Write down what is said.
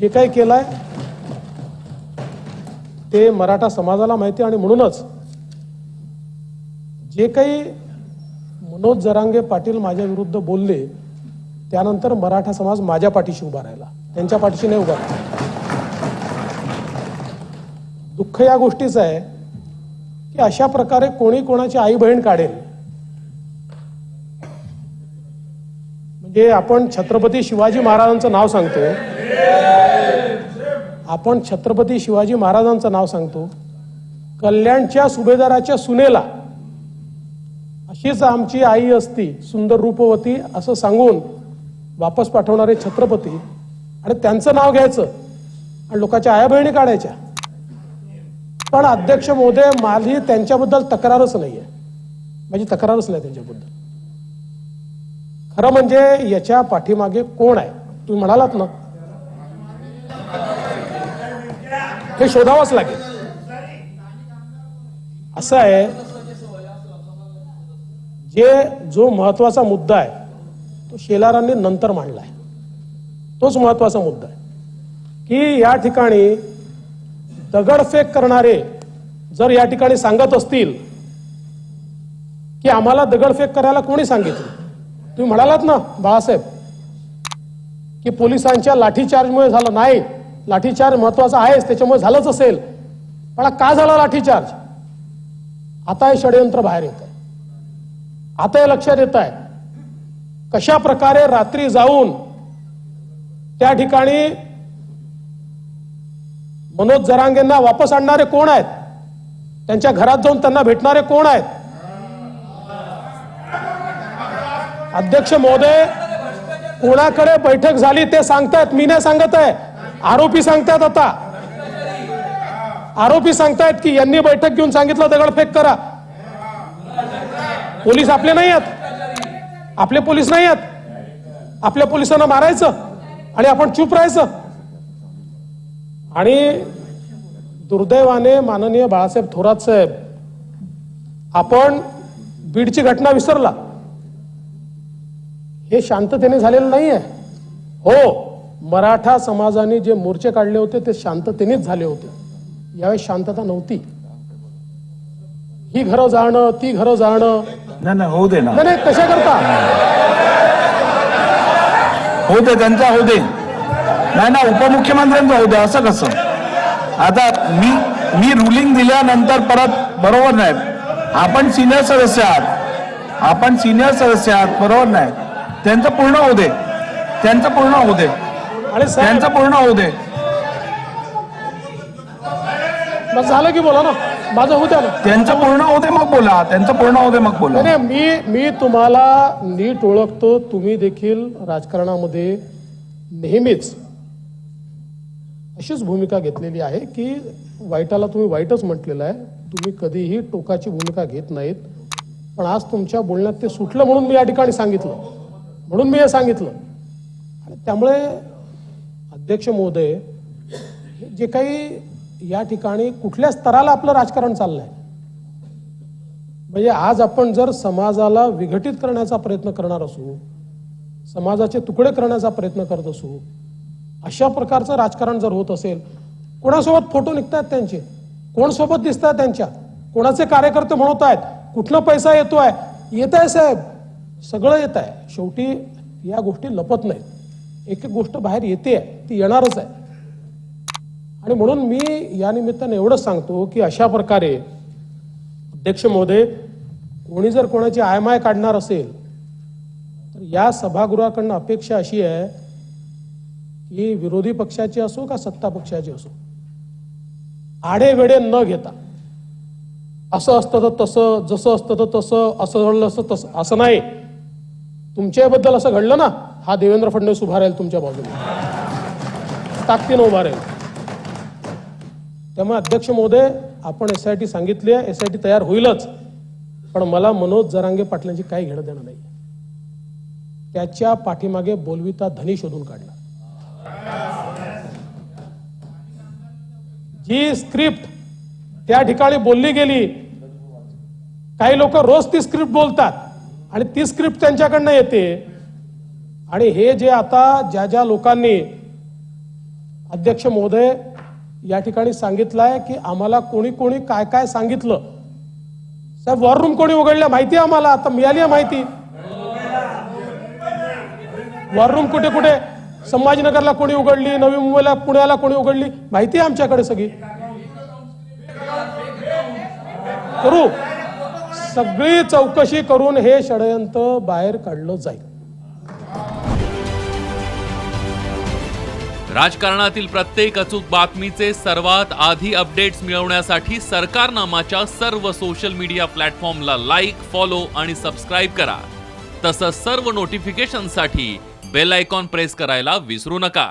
जे काही केलंय ते मराठा समाजाला माहिती आणि म्हणूनच जे काही मनोज जरांगे पाटील माझ्या विरुद्ध बोलले त्यानंतर मराठा समाज माझ्या पाठीशी उभा राहिला, त्यांच्या पाठीशी नाही उभा राहिला. दुःख या गोष्टीचं आहे की अशा प्रकारे कोणी कोणाची आई बहीण काढेल. म्हणजे आपण छत्रपती शिवाजी महाराजांचं नाव सांगतो, आपण छत्रपती शिवाजी महाराजांचं नाव सांगतो, कल्याणच्या सुभेदाराच्या सुनेला अशीच आमची आई असती सुंदर रूपवती असं सांगून वापस पाठवणारे छत्रपती, आणि त्यांचं नाव घ्यायचं आणि लोकांच्या आया बहिणी काढायच्या. पण अध्यक्ष महोदय, माझी त्यांच्याबद्दल तक्रारच नाहीये, माझी तक्रारच नाही त्यांच्याबद्दल. खरं म्हणजे याच्या पाठीमागे कोण आहे तुम्ही म्हणालात ना, हे शोधावंच लागेल. असं आहे, जो महत्वाचा मुद्दा आहे तो शेलारांनी नंतर मांडलाय. तोच महत्वाचा मुद्दा आहे की या ठिकाणी दगडफेक करणारे जर या ठिकाणी सांगत असतील की आम्हाला दगडफेक करायला कोणी सांगितलं, तुम्ही म्हणालात ना बाळासाहेब की पोलिसांच्या लाठीचार्जमुळे झालं. नाही, लाठीचार्ज महत्वाचा आहेच, त्याच्यामुळे झालंच असेल, पण का झाला लाठीचार्ज? आता हे षडयंत्र बाहेर येत आहे, आता हे लक्षात येत आहे कशा प्रकारे रात्री जाऊन त्या ठिकाणी मनोज जरांगेंना वापस आणणारे कोण आहेत, त्यांच्या घरात जाऊन त्यांना भेटणारे कोण आहेत. अध्यक्ष महोदय, कोणाकडे बैठक झाली ते सांगतायत, मी नाही सांगत आहे, आरोपी सांगतायत. आता आरोपी सांगतायत की यांनी बैठक घेऊन सांगितलं दगडफेक करा. पोलीस आपले नाही आहेत, आपले पोलीस नाही आहेत. आपल्या पोलिसांना मारायचं आणि आपण चूप राहायचं. आणि दुर्दैवाने माननीय बाळासाहेब थोरात साहेब, आपण बीडची घटना विसरला. हे शांततेने झालेलं नाहीये. हो, मराठा समाजाने जे मोर्चे काढले होते ते शांततेनेच झाले होते. यावेळी शांतता नव्हती. ही घरं जाणं, ती घरं जाणं, नाही होऊ दे ना, नाही कशा करता होऊ दे, त्यांचा होऊ दे. नाही ना, उपमुख्यमंत्र्यांचा होऊ दे. असं कसं? आता मी रुलिंग दिल्यानंतर परत बरोबर नाही. आपण सिनियर सदस्य आहात, आपण सिनियर सदस्य आहात, बरोबर नाही. त्यांचं पूर्ण होऊ दे, त्यांचं पूर्ण होऊ दे, आणि त्यांचं पूर्ण होऊ दे. मग झालं की बोला ना, माझं होऊ द्या ना. त्यांचं पूर्ण होऊ दे मग बोला, त्यांचं पूर्ण होऊ दे मग बोला. नाही, मी तुम्हाला नीट ओळखतो. तुम्ही देखील राजकारणामध्ये नेहमीच अशीच भूमिका घेतलेली आहे की वाईटाला तुम्ही वाईटच म्हटलेलं आहे. तुम्ही कधीही टोकाची भूमिका घेत नाहीत. पण आज तुमच्या बोलण्यात ते सुटलं म्हणून मी या ठिकाणी सांगितलं, म्हणून मी हे सांगितलं. आणि त्यामुळे अध्यक्ष महोदय, जे काही या ठिकाणी कुठल्या स्तराला आपलं राजकारण चाललंय, म्हणजे आज आपण जर समाजाला विघटित करण्याचा प्रयत्न करणार असू, समाजाचे तुकडे करण्याचा प्रयत्न करत असू, अशा प्रकारचं राजकारण जर होत असेल, कोणासोबत फोटो निघतायत त्यांचे, कोण सोबत दिसत आहेत त्यांच्या, कोणाचे कार्यकर्ते म्हणत आहेत, कुठनं पैसा येतोय, येत आहे साहेब, सगळं येत आहे. शेवटी या गोष्टी लपत नाहीत. एक एक गोष्ट बाहेर येते, ती येणारच आहे. आणि म्हणून मी या निमित्ताने एवढंच सांगतो की अशा प्रकारे अध्यक्ष महोदय, कोणी जर कोणाची आयमाय काढणार असेल तर या सभागृहाकडनं अपेक्षा अशी आहे की विरोधी पक्षाची असो का सत्ता पक्षाची असो, आडेवेडे न घेता, असं असतं तर तसं, जसं असतं तर तसं, असं घडलं असतं तसं, असं नाही. तुमच्याबद्दल असं घडलं ना, हा देवेंद्र फडणवीस उभा राहील तुमच्या बाजूने, ताकदीनं उभा राहील. त्यामुळे अध्यक्ष महोदय, आपण SIT सांगितली आहे, SIT तयार होईलच, पण मला मनोज जरांगे पाटलांची काही घेणं देणं नाही. त्याच्या पाठीमागे बोलविता धनी शोधून काढला. जी स्क्रिप्ट त्या ठिकाणी बोलली गेली, काही लोक रोज ती स्क्रिप्ट बोलतात आणि ती स्क्रिप्ट त्यांच्याकडनं येते. आणि हे जे आता ज्या ज्या लोकांनी अध्यक्ष महोदय या ठिकाणी सांगितलंय की आम्हाला कोणी कोणी काय काय सांगितलं. साहेब वॉर रूम कोणी उघडल्या माहिती आहे आम्हाला, आता मिळाली आहे माहिती. वॉर रूम कुठे कुठे संभाजीनगरला कोणी उघडली, नवी मुंबईला पुण्याला कोणी उघडली माहिती आहे आमच्याकडे सगळी. करू सगळी चौकशी करून हे षडयंत्र बाहेर काढलं जाईल. राजकारणातील प्रत्येक अचूक बातमीचे सर्वात आधी अपडेट्स मिळवण्यासाठी सरकारनामाच्या सर्व सोशल मीडिया प्लॅटफॉर्मला लाईक, फॉलो आणि सबस्क्राईब करा. तसंच सर्व नोटिफिकेशनसाठी बेल आयकॉन प्रेस करायला विसरू नका.